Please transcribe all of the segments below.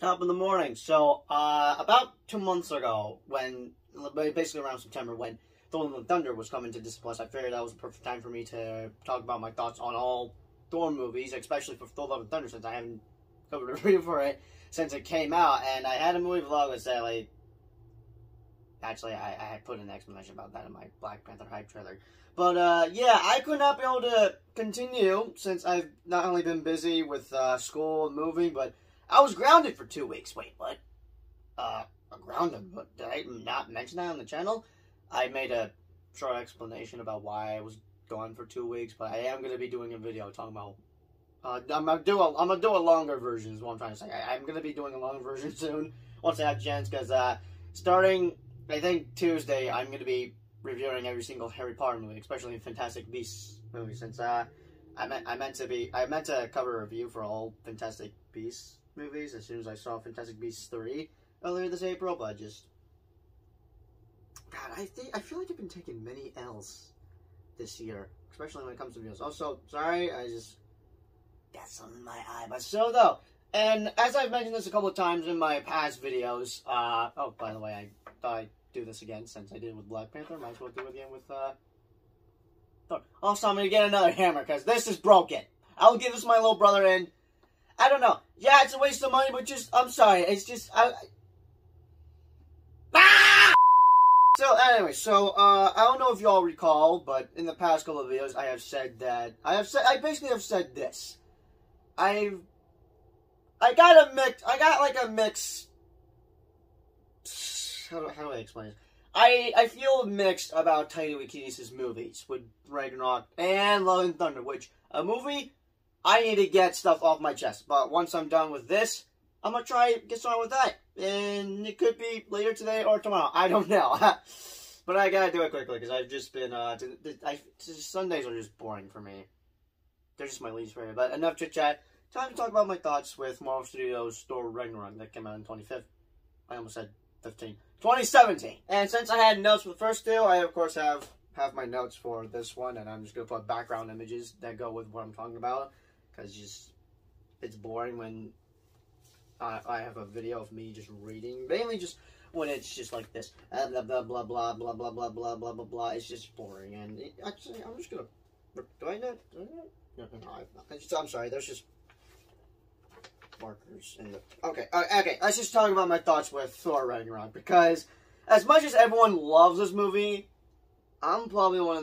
Top of the morning. So, about 2 months ago, basically around September, when Thor and Thunder was coming to Disney Plus, I figured that was a perfect time for me to talk about my thoughts on all Thor movies, especially for Thor and Thunder, since I haven't covered a review for it since it came out. And I had a movie vlog that said, like, actually, I had put an explanation about that in my Black Panther hype trailer. But, yeah, I could not be able to continue since I've not only been busy with school and moving, but I was grounded for 2 weeks. Wait, what? Grounded? But did I not mention that on the channel? I made a short explanation about why I was gone for 2 weeks, but I am going to be doing a video talking about... I'm gonna do a longer version is what I'm trying to say. I'm going to be doing a longer version soon, once I have a chance, because starting, I think, Tuesday, I'm going to be reviewing every single Harry Potter movie, especially the Fantastic Beasts movie, since I meant to cover a review for all Fantastic Beasts movies as soon as I saw Fantastic Beasts 3 earlier this April, but God, I feel like I've been taking many L's this year, especially when it comes to videos. Also, sorry, I just got something in my eye, but so though, and as I've mentioned this a couple of times in my past videos, oh, by the way, I thought I'd do this again since I did it with Black Panther, might as well do it again with, Thor. Also, I'm gonna get another hammer, because this is broken. I'll give this to my little brother, and I don't know. Yeah, it's a waste of money, but I'm sorry. It's just, So, anyway, I don't know if you all recall, but in the past couple of videos, I basically have said this. I got like a mix, how do I explain it? I feel mixed about Taika Waititi's movies, with Ragnarok and Love and Thunder, which, a movie, I need to get stuff off my chest, but once I'm done with this, I'm gonna try get started with that, and it could be later today or tomorrow, I don't know, but I gotta do it quickly, because I've just been, Sundays are just boring for me, they're just my least favorite, but enough chit-chat, time to talk about my thoughts with Marvel Studios' Thor Ragnarok that came out in 2017, and since I had notes for the first two, I of course have my notes for this one, and I'm just gonna put background images that go with what I'm talking about, because it's boring when I have a video of me just reading, mainly just when it's just like this, blah blah blah blah blah blah blah blah blah blah blah. It's just boring, and actually, I'm just gonna. Do I not? No, I'm sorry. There's just markers in the. Okay. Let's just talk about my thoughts with Thor Ragnarok, because as much as everyone loves this movie, I'm probably like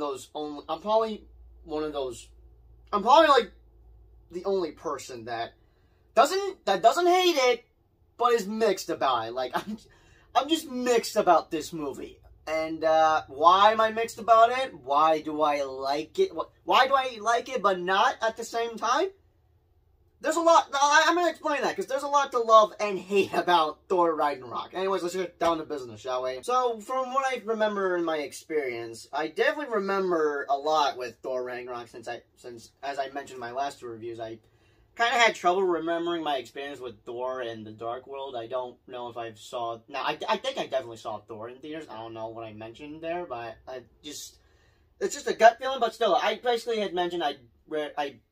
the only person that doesn't hate it, but is mixed about it. Like, I'm just mixed about this movie. And, why am I mixed about it? Why do I like it? Why do I like it, but not at the same time? There's a lot, I'm gonna explain that, because there's a lot to love and hate about Thor Ragnarok. Anyways, let's get down to business, shall we? So, from what I remember in my experience, I definitely remember a lot with Thor Ragnarok, since as I mentioned in my last two reviews, I kind of had trouble remembering my experience with Thor and the Dark World. I don't know if I think I definitely saw Thor in theaters. I don't know what I mentioned there, but it's just a gut feeling, but still, I basically had mentioned I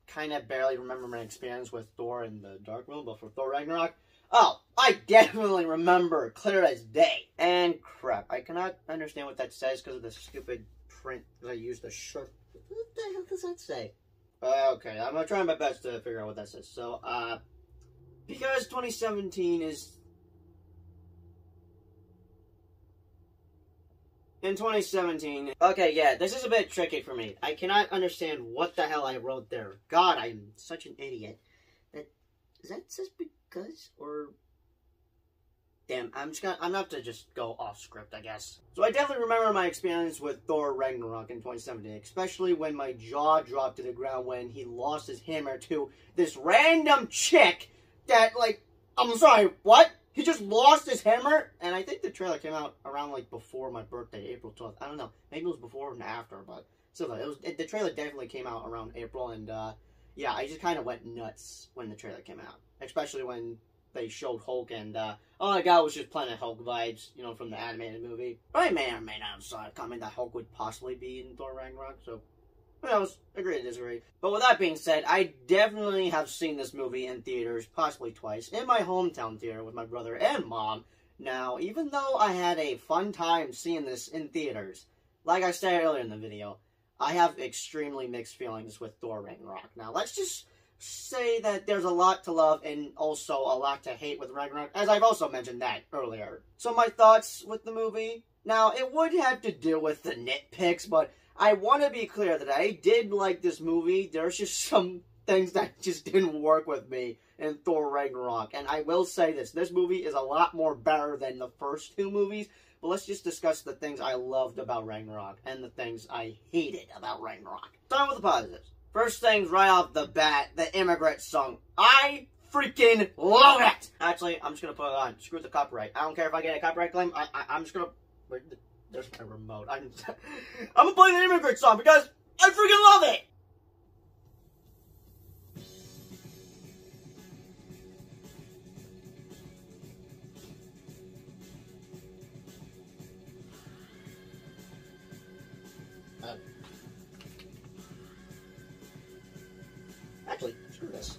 kind of barely remember my experience with Thor and the Dark World, but for Thor Ragnarok, oh, I definitely remember, clear as day. And crap, I cannot understand what that says because of the stupid print that I used the shirt. What the hell does that say? Okay, I'm gonna try my best to figure out what that says. So, because 2017 is... In 2017... Okay, yeah, this is a bit tricky for me. I cannot understand what the hell I wrote there. God, I'm such an idiot. Is that just because, or... Damn, I'm gonna have to just go off script, I guess. So I definitely remember my experience with Thor Ragnarok in 2017, especially when my jaw dropped to the ground when he lost his hammer to this random chick that, like, I'm sorry, what? He just lost his hammer? And I think the trailer came out around, like, before my birthday, April 12th. I don't know. Maybe it was before and after, but still, the trailer definitely came out around April, and, yeah, I just kind of went nuts when the trailer came out, especially when they showed Hulk, and all I got was just Planet Hulk vibes, you know, from the animated movie. But I may or may not have saw it coming that Hulk would possibly be in Thor Ragnarok, so Who knows? Agree to disagree. But with that being said, I definitely have seen this movie in theaters, possibly twice, in my hometown theater with my brother and mom. Now, even though I had a fun time seeing this in theaters, like I said earlier in the video, I have extremely mixed feelings with Thor Ragnarok. Now, let's just say that there's a lot to love and also a lot to hate with Ragnarok, as I've also mentioned that earlier. So my thoughts with the movie? Now, it would have to deal with the nitpicks, but I want to be clear that I did like this movie. There's just some things that just didn't work with me in Thor Ragnarok. And I will say this movie is a lot more better than the first two movies. But let's just discuss the things I loved about Ragnarok and the things I hated about Ragnarok. Starting with the positives. First things right off the bat, the Immigrant song. I freaking love it! Actually, I'm just gonna put it on. Screw the copyright. I don't care if I get a copyright claim. I'm just gonna... There's my remote. I'm gonna play the Immigrant song because I freaking love it! Actually, screw this.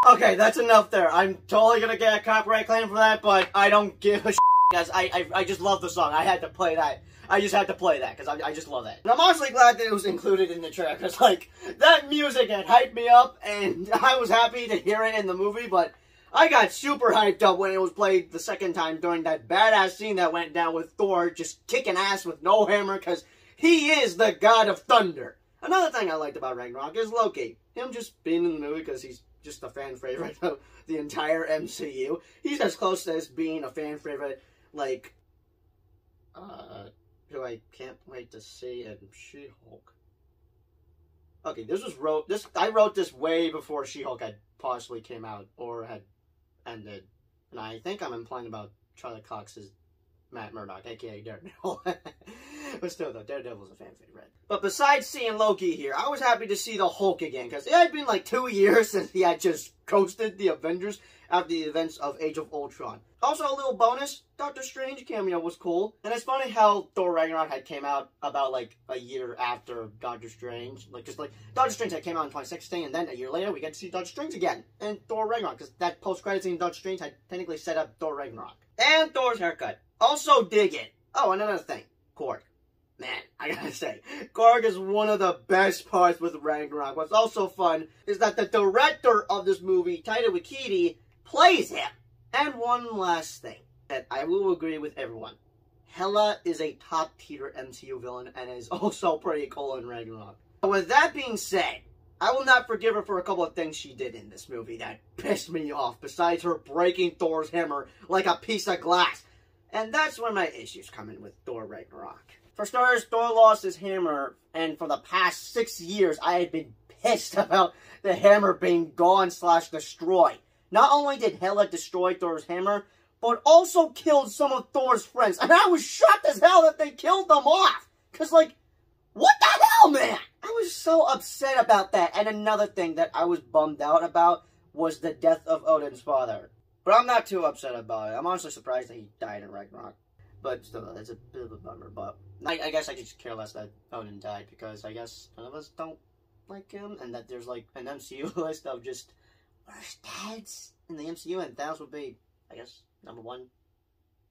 Okay, that's enough there. I'm totally gonna get a copyright claim for that, but I don't give a shit, because I just love the song. I had to play that. I just had to play that, because I just love it. And I'm honestly glad that it was included in the trailer, because, like, that music had hyped me up, and I was happy to hear it in the movie, but I got super hyped up when it was played the second time during that badass scene that went down with Thor just kicking ass with no hammer, because he is the god of thunder. Another thing I liked about Ragnarok is Loki. Him just being in the movie because he's just a fan favorite of the entire MCU. He's as close as being a fan favorite, like, who I can't wait to see in She-Hulk. Okay, I wrote this way before She-Hulk had possibly came out or had ended. And I think I'm implying about Charlie Cox's Matt Murdock, aka Daredevil. But still, though, Daredevil's a fan favorite. But besides seeing Loki here, I was happy to see the Hulk again, because it had been like 2 years since he had just coasted the Avengers after the events of Age of Ultron. Also, a little bonus, Doctor Strange cameo was cool. And it's funny how Thor Ragnarok had came out about like a year after Doctor Strange. Like, just like, Doctor Strange had came out in 2016, and then a year later we get to see Doctor Strange again in Thor Ragnarok, because that post-credit scene in Doctor Strange had technically set up Thor Ragnarok. And Thor's haircut. Also dig it. Oh, and another thing. Korg. Man, I gotta say, Korg is one of the best parts with Ragnarok. What's also fun is that the director of this movie, Taika Waititi, plays him. And one last thing that I will agree with everyone. Hela is a top-tier MCU villain and is also pretty cool in Ragnarok. But with that being said, I will not forgive her for a couple of things she did in this movie that pissed me off, besides her breaking Thor's hammer like a piece of glass. And that's where my issues come in with Thor Ragnarok. For starters, Thor lost his hammer, and for the past 6 years, I had been pissed about the hammer being gone/destroyed. Not only did Hela destroy Thor's hammer, but also killed some of Thor's friends. And I was shocked as hell that they killed them off. Because, like, what the hell, man? I was so upset about that. And another thing that I was bummed out about was the death of Odin's father. But I'm not too upset about it. I'm honestly surprised that he died in Ragnarok. But still, it's a bit of a bummer. But I guess I could just care less that Odin died, because I guess none of us don't like him. And that there's, like, an MCU list of just worst dads in the MCU. And Thanos would be, I guess, #1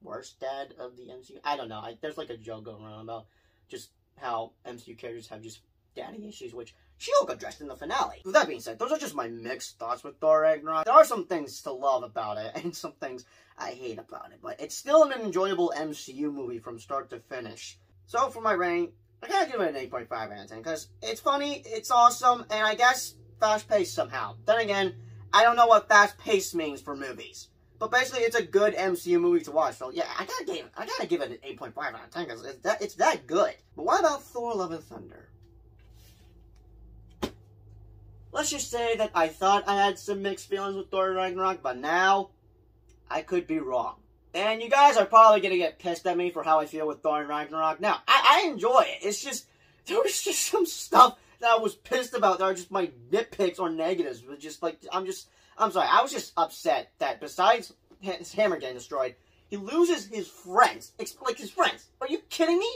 worst dad of the MCU. I don't know. There's, like, a joke going around about just how MCU characters have just daddy issues, which She-Hulk addressed in the finale. With that being said, those are just my mixed thoughts with Thor Ragnarok. There are some things to love about it, and some things I hate about it, but it's still an enjoyable MCU movie from start to finish. So for my rating, I gotta give it an 8.5 out of 10, because it's funny, it's awesome, and I guess fast-paced somehow. Then again, I don't know what fast-paced means for movies. But basically, it's a good MCU movie to watch. So yeah, I gotta give it an 8.5 out of 10, because it's that good. But what about Thor: Love and Thunder? Let's just say that I thought I had some mixed feelings with Thor Ragnarok, but now I could be wrong. And you guys are probably gonna get pissed at me for how I feel with Thor Ragnarok. Now, I enjoy it. It's just, there was just some stuff that I was pissed about that are just my nitpicks or negatives. But just like, I'm sorry, I was just upset that besides his hammer getting destroyed, he loses his friends. Like, his friends. Are you kidding me?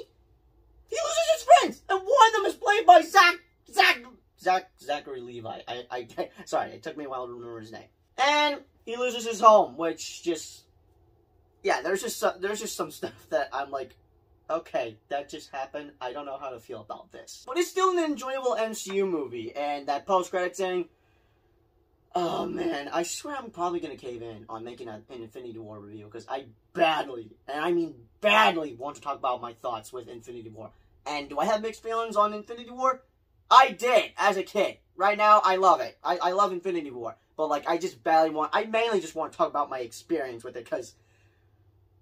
He loses his friends! And one of them is played by Zachary Levi. Sorry, it took me a while to remember his name. And he loses his home, which just, yeah, there's just some stuff that I'm like, okay, that just happened. I don't know how to feel about this. But it's still an enjoyable MCU movie, and that post-credit thing, oh man, I swear I'm probably gonna cave in on making an Infinity War review, because I badly, and I mean badly, want to talk about my thoughts with Infinity War. And do I have mixed feelings on Infinity War? I did, as a kid. Right now, I love it. I love Infinity War. But, like, I mainly just want to talk about my experience with it, because,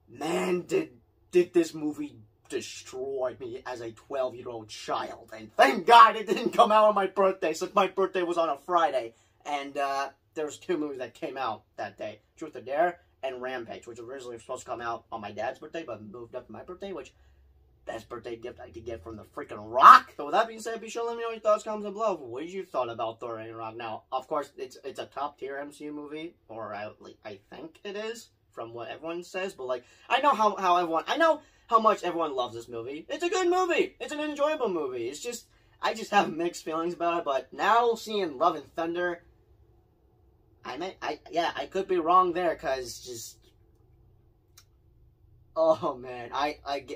man, did this movie destroy me as a 12-year-old child. And thank God it didn't come out on my birthday, since my birthday was on a Friday. And, there was 2 movies that came out that day. Truth or Dare and Rampage, which originally was supposed to come out on my dad's birthday, but moved up to my birthday, which, best birthday gift I could get from the freaking Rock. So with that being said, be sure to let me know your thoughts, comments, and below. What did you thought about Thor Ragnarok? Now, of course, it's a top-tier MCU movie, or I think it is, from what everyone says, but, like, I know how much everyone loves this movie. It's a good movie. It's an enjoyable movie. It's just, I just have mixed feelings about it, but now seeing Love and Thunder, I could be wrong there, because just, oh man,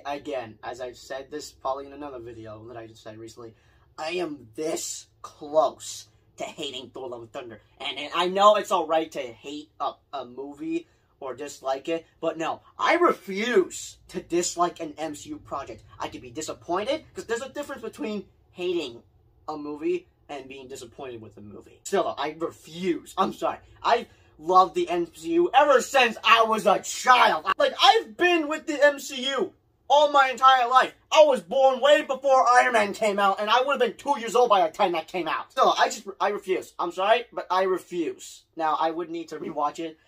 again, as I've said this probably in another video that I just said recently, I am this close to hating Thor: Love and Thunder. And I know it's alright to hate a movie or dislike it, but no, I refuse to dislike an MCU project. I could be disappointed, because there's a difference between hating a movie and being disappointed with the movie. Still though, I refuse. I'm sorry. I've loved the MCU ever since I was a child. Like, I've been with the MCU all my entire life. I was born way before Iron Man came out, and I would have been 2 years old by the time that came out. Still, I refuse. I'm sorry, but I refuse. Now, I would need to rewatch it.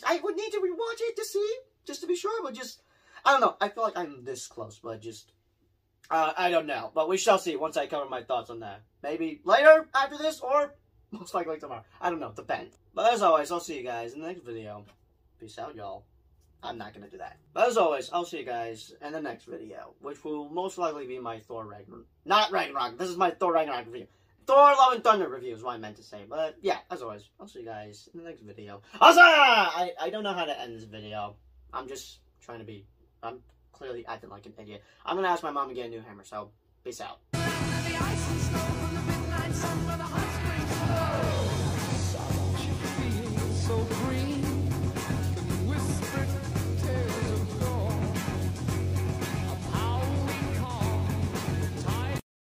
I would need to rewatch it to see, just to be sure, but just, I don't know. I feel like I'm this close, but just, I don't know. But we shall see once I cover my thoughts on that. Maybe later, after this, or most likely tomorrow. I don't know, depends. But as always, I'll see you guys in the next video. Peace out, y'all. I'm not gonna do that. But as always, I'll see you guys in the next video, which will most likely be my Thor Ragnarok. Not Ragnarok, this is my Thor Ragnarok review. Thor Love and Thunder review is what I meant to say. But yeah, as always, I'll see you guys in the next video. Also, I don't know how to end this video. I'm just trying to be, I'm clearly acting like an idiot. I'm gonna ask my mom to get a new hammer, so peace out. So green.